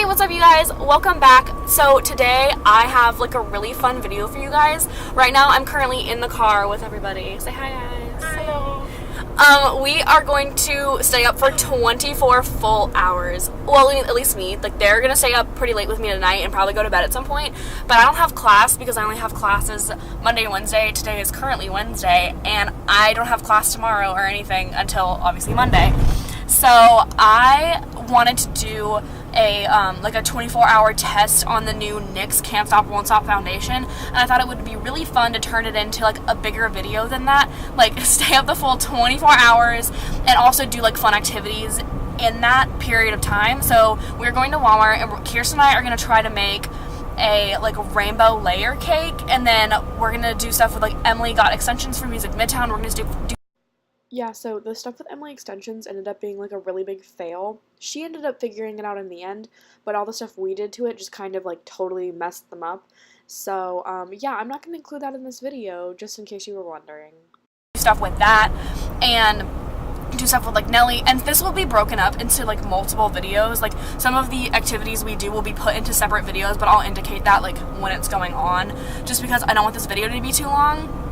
what's up you guys? Welcome back. So today I have like a really fun video for you guys. Right now I'm currently in the car with everybody. Say hi guys. Hello. We are going to stay up for 24 full hours. Well, at least me. Like they're gonna stay up pretty late with me tonight and probably go to bed at some point. But I don't have class because I only have classes Monday and Wednesday. Today is currently Wednesday and I don't have class tomorrow or anything until obviously Monday. So I wanted to do a 24-hour test on the new NYX Can't Stop, Won't Stop foundation, and I thought it would be really fun to turn it into like a bigger video than that, like stay up the full 24 hours and also do like fun activities in that period of time. So we're going to Walmart and Kirsten and I are going to try to make a like rainbow layer cake, and then we're going to do stuff with like Emily got extensions from Music Midtown. We're going to do Yeah, so the stuff with Emily Extensions ended up being like a really big fail. She ended up figuring it out in the end, but all the stuff we did to it just kind of like totally messed them up. So, yeah, I'm not going to include that in this video, just in case you were wondering. Stuff with that, and do stuff with like Nelly, and this will be broken up into like multiple videos. Like some of the activities we do will be put into separate videos, but I'll indicate that like when it's going on, just because I don't want this video to be too long.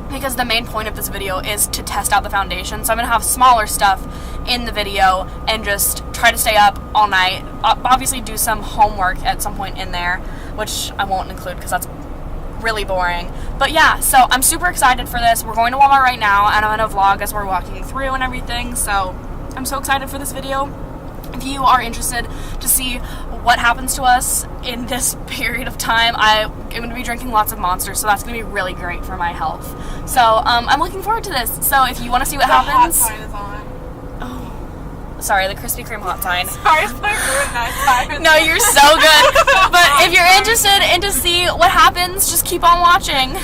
Because the main point of this video is to test out the foundation, so I'm going to have smaller stuff in the video and just try to stay up all night. Obviously do some homework at some point in there, which I won't include because that's really boring. But yeah, so I'm super excited for this. We're going to Walmart right now, and I'm going to vlog as we're walking through and everything, so I'm so excited for this video. If you are interested to see what happens to us in this period of time, I'm going to be drinking lots of Monsters, so that's going to be really great for my health. So I'm looking forward to this. So if you want to see what happens... Hot sign is on. Oh, sorry, the Krispy Kreme hot sign. Sorry if I ruined that sign. No, you're so good. But if you're interested in to see what happens, just keep on watching.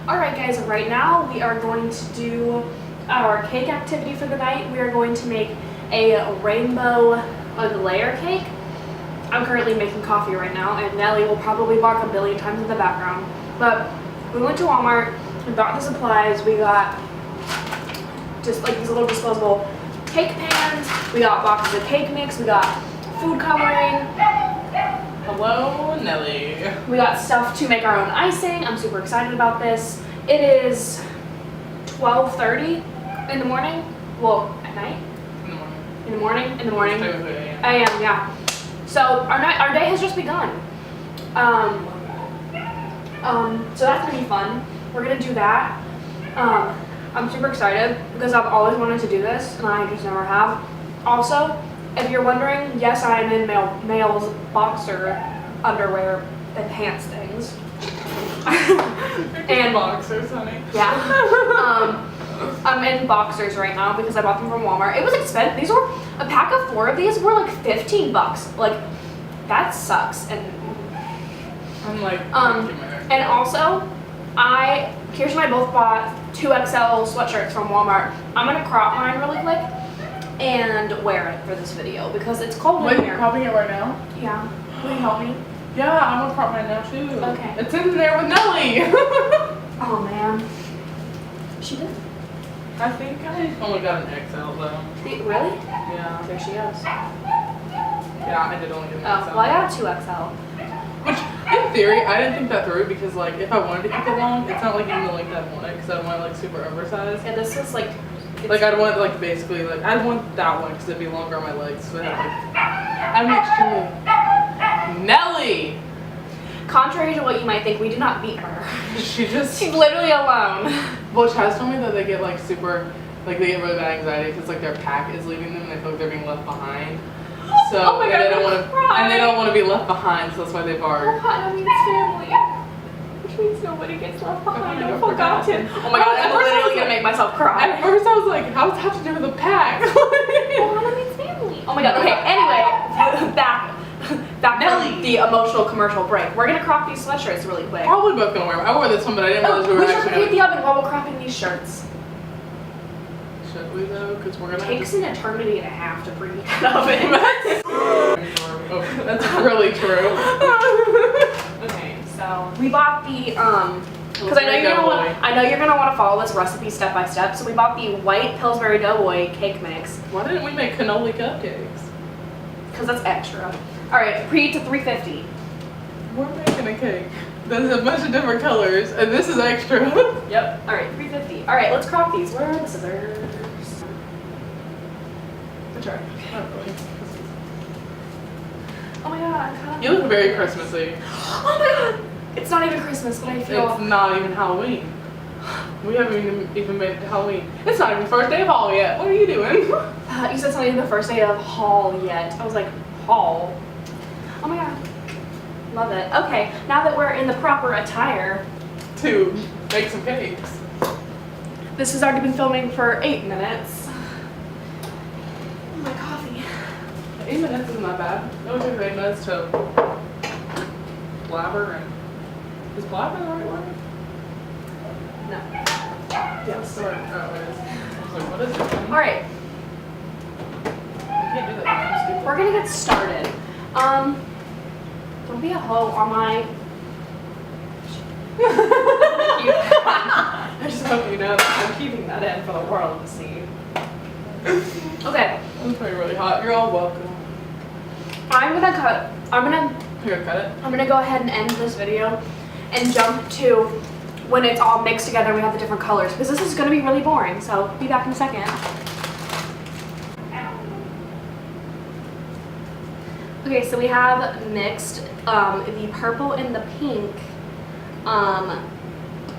Alright guys, right now we are going to do our cake activity for the night. We are going to make a rainbow layer cake. I'm currently making coffee right now, and Nelly will probably bark a billion times in the background. But we went to Walmart, we bought the supplies, we got just like these little disposable cake pans, we got boxes of cake mix, we got food coloring. Hello, Nelly. We got stuff to make our own icing. I'm super excited about this. It is 12:30 in the morning. Well, at night? In the morning. In the morning? Yeah. AM, yeah. So our day has just begun. So that's gonna be fun. We're gonna do that. I'm super excited because I've always wanted to do this and I just never have. Also, if you're wondering, yes, I am in male's boxer underwear and pants things. And boxers, honey. Yeah. I'm in boxers right now because I bought them from Walmart. It was expensive. These were a pack of 4 of these were like $15. Like that sucks. And I'm like, and also, Kirsten and I both bought 2XL sweatshirts from Walmart. I'm gonna crop mine really quick and wear it for this video because it's cold in wait, here. you're cropping it right now? Yeah. Will you help me? Yeah, I'm gonna crop mine now too. Okay. It's in there with Nelly. Oh man. She did. I think I only got an XL though. Really? Yeah. There she is. Yeah, I did only get an XL. Oh, well I got a 2XL. Which, in theory, I didn't think that through because, like, if I wanted to keep it long, it's not like even the length I want it because I want it, like, super oversized. Yeah, this is like... Like, I'd want, like, basically, like, I'd want that one because it'd be longer on my legs. So I'd have, like, I'd make sure. Nelly! Contrary to what you might think, we did not beat her. She's literally alone. Well, Chaz told me that they get like super, like they get really bad anxiety because like their pack is leaving them and they feel like they're being left behind. So Oh my God, they don't want to, cry. and they don't want to be left behind. So that's why they bark. That means family. Which means nobody gets left behind or forgotten. Oh my God, I'm literally gonna make myself cry. At first I was like, how does that have to do with the pack? Well, that means family. Oh my God. Okay. Anyway, back Nelly. from the emotional commercial break. We're gonna crop these sweatshirts really quick. Probably both gonna wear them. I wore this one, but I didn't realize we were we should actually preheat the gonna. oven while we're cropping these shirts. Should we though? Because we're gonna. Takes an eternity and a half to preheat that oven. Oh, that's really true. Okay, so we bought the because I know you're gonna want to follow this recipe step by step. So we bought the white Pillsbury Doughboy cake mix. Why didn't we make cannoli cupcakes? Because that's extra. All right, preheat to 350. We're making a cake. There's a bunch of different colors, and this is extra. Yep. All right, 350. All right, let's crop these. Where are the scissors? That's right. Not really. Oh my God. You look very Christmassy. Oh my God. It's not even Christmas, but I feel. It's not even Halloween. We haven't even made it to Halloween. It's not even the first day of fall yet. What are you doing? You said it's not even the first day of haul yet. I was like, haul? Oh my God. Love it. Okay, now that we're in the proper attire. To make some cakes. This has already been filming for 8 minutes. Oh, my coffee. 8 minutes isn't that bad. It only took 8 minutes to blabber and. Is blabber the right word? No. Yeah, sorry. Oh, it is. I was like, what is it? All right, I can't do that. I'm stupid. we're gonna get started. Don't be a hoe on my. I just hope you know that I'm keeping that in for the world to see. Okay, It's probably really hot. You're all welcome. I'm gonna You're gonna cut it? I'm gonna go ahead and end this video and jump to when it's all mixed together and we have the different colors because this is gonna be really boring. So be back in a second. Okay, so we have mixed the purple and the pink.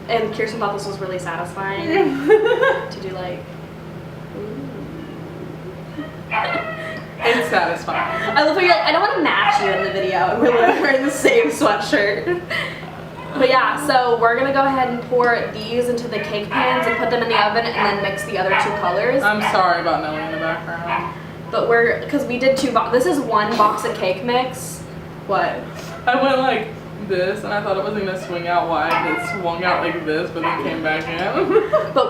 And Kirsten thought this was really satisfying to do like. It's satisfying. I love how you're like, I don't want to match you in the video, and we're wearing the same sweatshirt. But yeah, so we're gonna go ahead and pour these into the cake pans and put them in the oven and then mix the other 2 colors. I'm sorry about Nelly in the background. But because we did 2 this is 1 box of cake mix. What? I went like this and I thought it wasn't gonna swing out wide. It swung out like this, but then came back in. But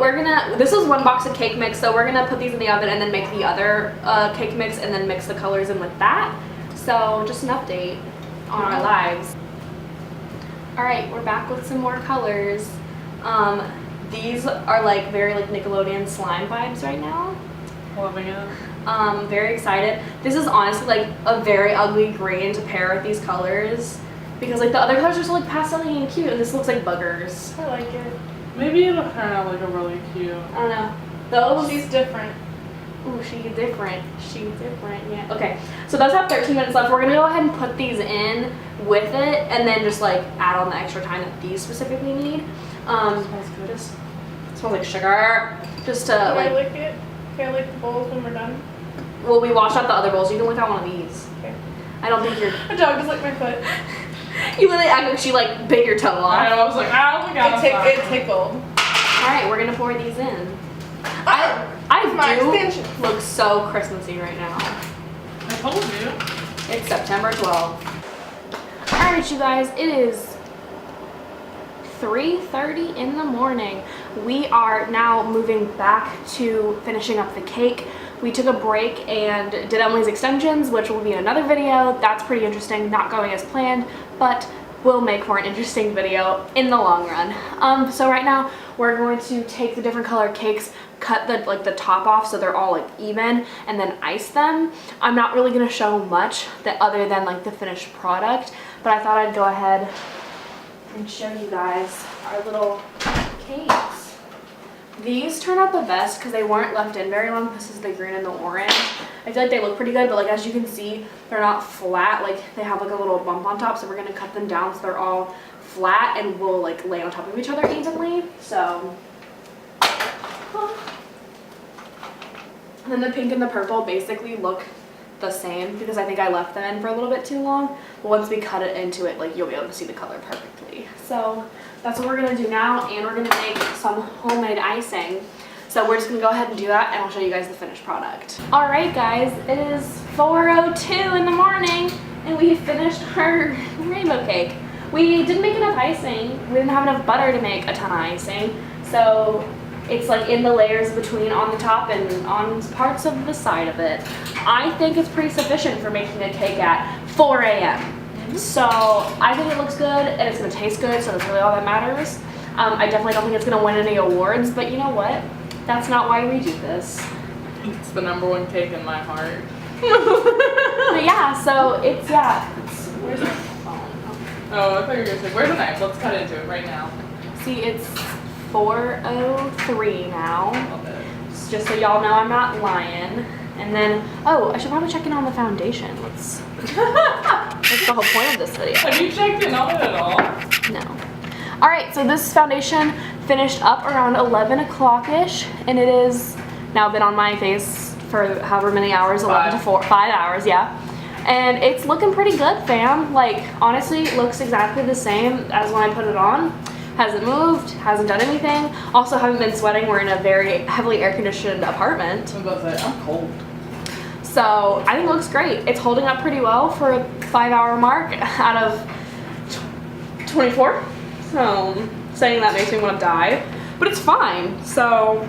this is 1 box of cake mix, so we're gonna put these in the oven and then make the other cake mix and then mix the colors in with that. So just an update on our lives. All right, we're back with some more colors. These are like very like Nickelodeon slime vibes right now. Loving it. Very excited. This is honestly like a very ugly green to pair with these colors because like the other colors are so like pastel-y and cute and this looks like buggers. I like it. Maybe it'll turn out like a really cute. I don't know. Those. She's different. Ooh, she's different. She's different, yeah. Okay, so those have 13 minutes left. We're gonna go ahead and put these in with it and then just like add on the extra time that these specifically need. Smells good. Just smells like sugar. Just to Can like. I lick it? Can I lick the bowls when we're done? Well, we washed out the other bowls. You can lick out one of these. Okay. I don't think you're. A dog just licked my foot. You literally act like she like bit your toe off. I know, I was like, I don't think It tickled. All right, we're gonna pour these in. My I do extension. look so Christmassy right now. I told you. It's September 12th. All right, you guys, it is 3:30 in the morning. We are now moving back to finishing up the cake. We took a break and did Emily's extensions, which will be in another video. That's pretty interesting, not going as planned, but will make for an interesting video in the long run. So right now we're going to take the different color cakes, cut the top off so they're all like even, and then ice them. I'm not really gonna show much that other than like the finished product, but I thought I'd go ahead and show you guys our little cakes. These turned out the best because they weren't left in very long. This is the green and the orange. I feel like they look pretty good, but like as you can see, they're not flat. Like they have like a little bump on top, so we're gonna cut them down so they're all flat and will like lay on top of each other evenly. So, and then the pink and the purple basically look the same because I think I left them in for a little bit too long. But once we cut it into it, like you'll be able to see the color perfectly. So that's what we're gonna do now, and we're gonna make some homemade icing. So we're just gonna go ahead and do that, and I'll show you guys the finished product. All right, guys, it is 4:02 in the morning, and we finished our rainbow cake. We didn't make enough icing. We didn't have enough butter to make a ton of icing, so it's like in the layers between on the top and on parts of the side of it. I think it's pretty sufficient for making a cake at 4 a.m. So I think it looks good and it's gonna taste good, so that's really all that matters. I definitely don't think it's gonna win any awards, but you know what? That's not why we do this. It's the #1 cake in my heart. But yeah, so it's, where's my phone? Oh, I thought you were gonna say, where's the knife? Let's cut into it right now. See, it's 4:03 now. Love it. Just so y'all know I'm not lying. And then, oh, I should probably check in on the foundation. That's the whole point of this video. Have you checked in on it at all? No. All right, so this foundation finished up around 11 o'clock-ish, and it is now been on my face for however many hours, 11 to 5 hours, yeah. And it's looking pretty good, fam. Like, honestly, it looks exactly the same as when I put it on. Hasn't moved, hasn't done anything. Also haven't been sweating. We're in a very heavily air-conditioned apartment. I'm about to say, I'm cold. So I think it looks great. It's holding up pretty well for a 5-hour mark out of 24. So saying that makes me want to die, but it's fine. So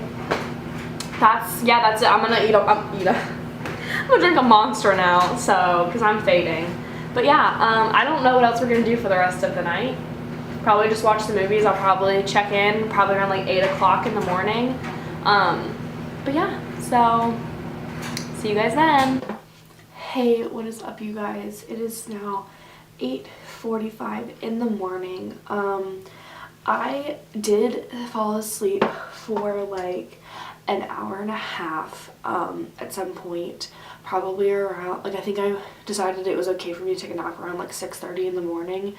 that's it. I'm gonna I'm gonna drink a Monster now, so because I'm fading. But yeah, I don't know what else we're gonna do for the rest of the night. Probably just watch the movies. I'll probably check in probably around like 8 o'clock in the morning. But yeah, so see you guys then. Hey, what is up, you guys? It is now 8:45 in the morning. I did fall asleep for like an hour and a half at some point, probably around, like I think I decided it was okay for me to take a nap around like 6:30 in the morning,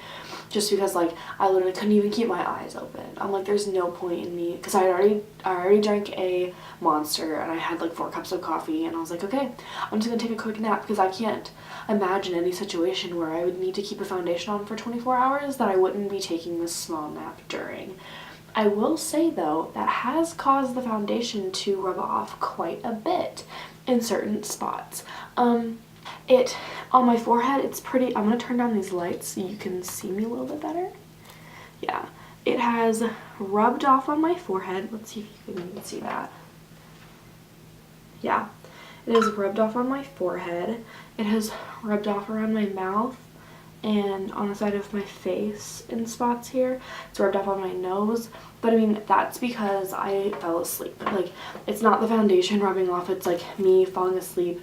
just because like I literally couldn't even keep my eyes open. I'm like, there's no point in me, because I already drank a Monster and I had like 4 cups of coffee, and I was like, okay, I'm just gonna take a quick nap, because I can't imagine any situation where I would need to keep a foundation on for 24 hours that I wouldn't be taking this small nap during. I will say though, that has caused the foundation to rub off quite a bit in certain spots. It on my forehead, it's pretty, I'm gonna turn down these lights so you can see me a little bit better. Yeah, it has rubbed off on my forehead. Let's see if you can even see that. Yeah, it has rubbed off on my forehead. It has rubbed off around my mouth and on the side of my face in spots here. It's rubbed off on my nose, but I mean, that's because I fell asleep. Like, it's not the foundation rubbing off, it's like me falling asleep.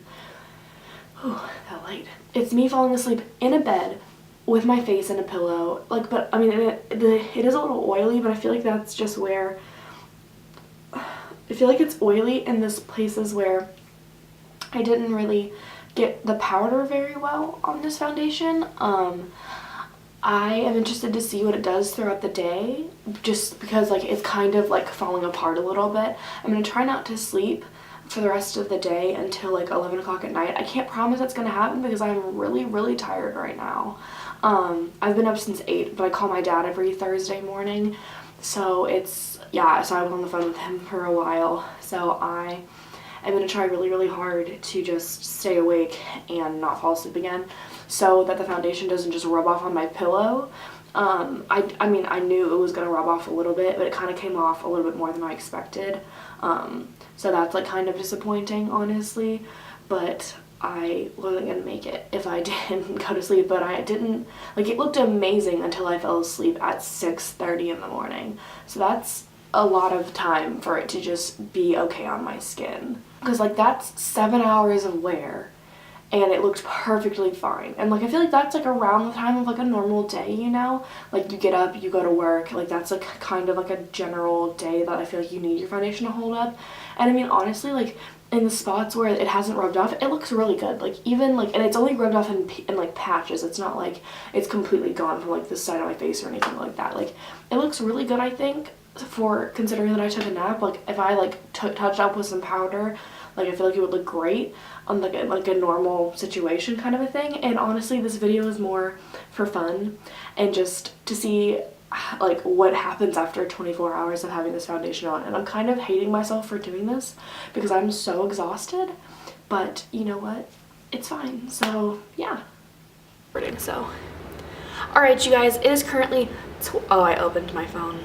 Oh, that light. It's me falling asleep in a bed with my face in a pillow. Like, but I mean, it is a little oily, but I feel like that's just where, I feel like it's oily in this places where I didn't really get the powder very well on this foundation. I am interested to see what it does throughout the day, just because like it's kind of like falling apart a little bit. I'm gonna try not to sleep for the rest of the day until like 11 o'clock at night. I can't promise that's gonna happen because I'm really tired right now. I've been up since 8, but I call my dad every Thursday morning, so it's, yeah, so I was on the phone with him for a while. So I'm gonna try really hard to just stay awake and not fall asleep again, so that the foundation doesn't just rub off on my pillow. I mean, I knew it was gonna rub off a little bit, but it kind of came off a little bit more than I expected. So that's like kind of disappointing, honestly, but I wasn't gonna make it if I didn't go to sleep. But I didn't, like, it looked amazing until I fell asleep at 6:30 in the morning. So that's a lot of time for it to just be okay on my skin, because like that's 7 hours of wear, and it looked perfectly fine. And like I feel like that's like around the time of like a normal day, you know, like you get up, you go to work, like that's like kind of like a general day that I feel like you need your foundation to hold up. And I mean, honestly, like in the spots where it hasn't rubbed off, it looks really good. Like even like, and it's only rubbed off in like patches. It's not like it's completely gone from like this side of my face or anything like that. Like it looks really good, I think, for considering that I took a nap. Like if I like touched up with some powder, like I feel like it would look great on like a normal situation kind of a thing. And honestly, this video is more for fun and just to see like what happens after 24 hours of having this foundation on. And I'm kind of hating myself for doing this because I'm so exhausted, but you know what, it's fine. So yeah, so all right, you guys, it is currently oh, I opened my phone.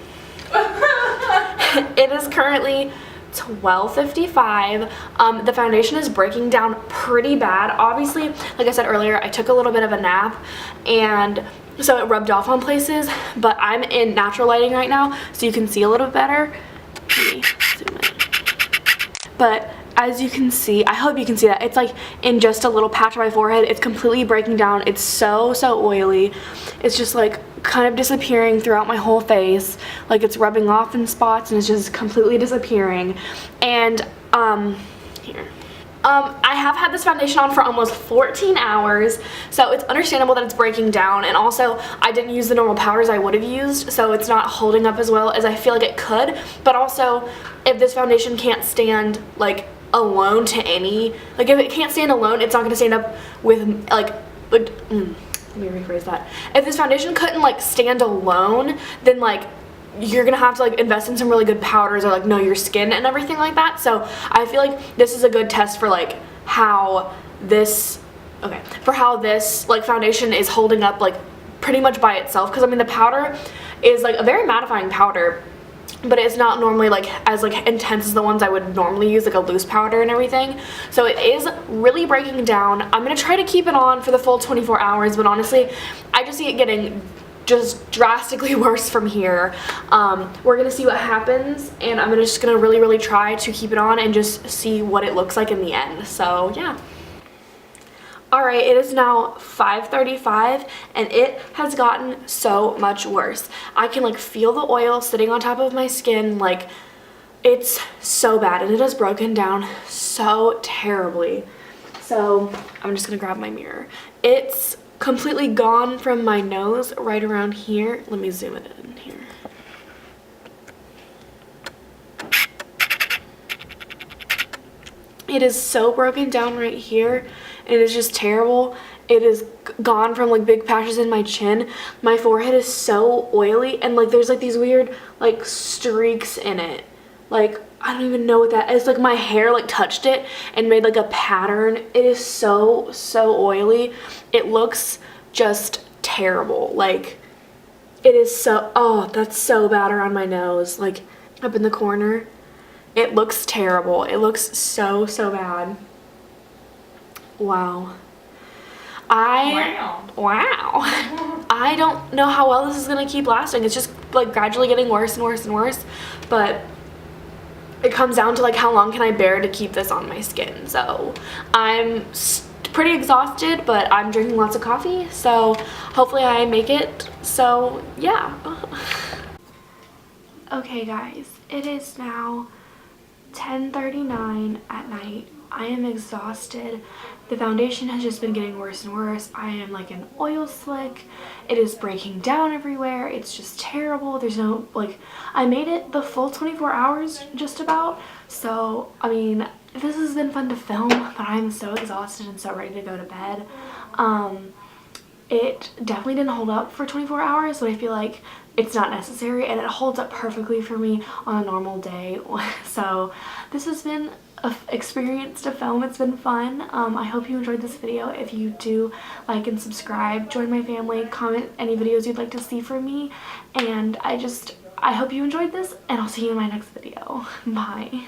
It is currently 12:55. The foundation is breaking down pretty bad. Obviously, like I said earlier, I took a little bit of a nap and so it rubbed off on places, but I'm in natural lighting right now so you can see a little better. Let me zoom in. But as you can see, I hope you can see that it's like in just a little patch on my forehead. It's completely breaking down. It's so oily. It's just like kind of disappearing throughout my whole face. Like it's rubbing off in spots and it's just completely disappearing. And here. I have had this foundation on for almost 14 hours, so it's understandable that it's breaking down, and also I didn't use the normal powders I would have used, so it's not holding up as well as I feel like it could. But also, if this foundation can't stand like alone to any, like if it can't stand alone, it's not going to stand up with like, let me rephrase that. If this foundation couldn't like stand alone, then like you're gonna have to like invest in some really good powders or like know your skin and everything like that. So I feel like this is a good test for like how this like foundation is holding up like pretty much by itself, because I mean the powder is like a very mattifying powder, but it's not normally like as like intense as the ones I would normally use, like a loose powder and everything. So it is really breaking down. I'm gonna try to keep it on for the full 24 hours, but honestly I just see it getting just drastically worse from here. We're gonna see what happens, and I'm just gonna really try to keep it on and just see what it looks like in the end. So yeah. Alright, it is now 5:35 and it has gotten so much worse. I can like feel the oil sitting on top of my skin. Like it's so bad and it has broken down so terribly. So I'm just gonna grab my mirror. It's completely gone from my nose right around here. Let me zoom it in here. It is so broken down right here. It is just terrible. It is gone from like big patches in my chin. My forehead is so oily and like there's like these weird like streaks in it. Like I don't even know what that is. Like my hair like touched it and made like a pattern. It is so oily. It looks just terrible. Like it is so, oh, that's so bad around my nose, like up in the corner. It looks terrible. It looks so bad. Wow. Wow. I don't know how well this is gonna keep lasting. It's just like gradually getting worse and worse, but it comes down to like how long can I bear to keep this on my skin. So I'm pretty exhausted, but I'm drinking lots of coffee, so hopefully I make it. So yeah. Okay guys, it is now 10:39 at night. I am exhausted. The foundation has just been getting worse and worse. I am like an oil slick. It is breaking down everywhere. It's just terrible. There's no, like, I made it the full 24 hours just about. So, I mean, this has been fun to film, but I'm so exhausted and so ready to go to bed. It definitely didn't hold up for 24 hours, but I feel like it's not necessary, and it holds up perfectly for me on a normal day. So this has been an experience to film. It's been fun. I hope you enjoyed this video. If you do, like and subscribe, join my family, comment any videos you'd like to see from me, and I hope you enjoyed this, and I'll see you in my next video. Bye.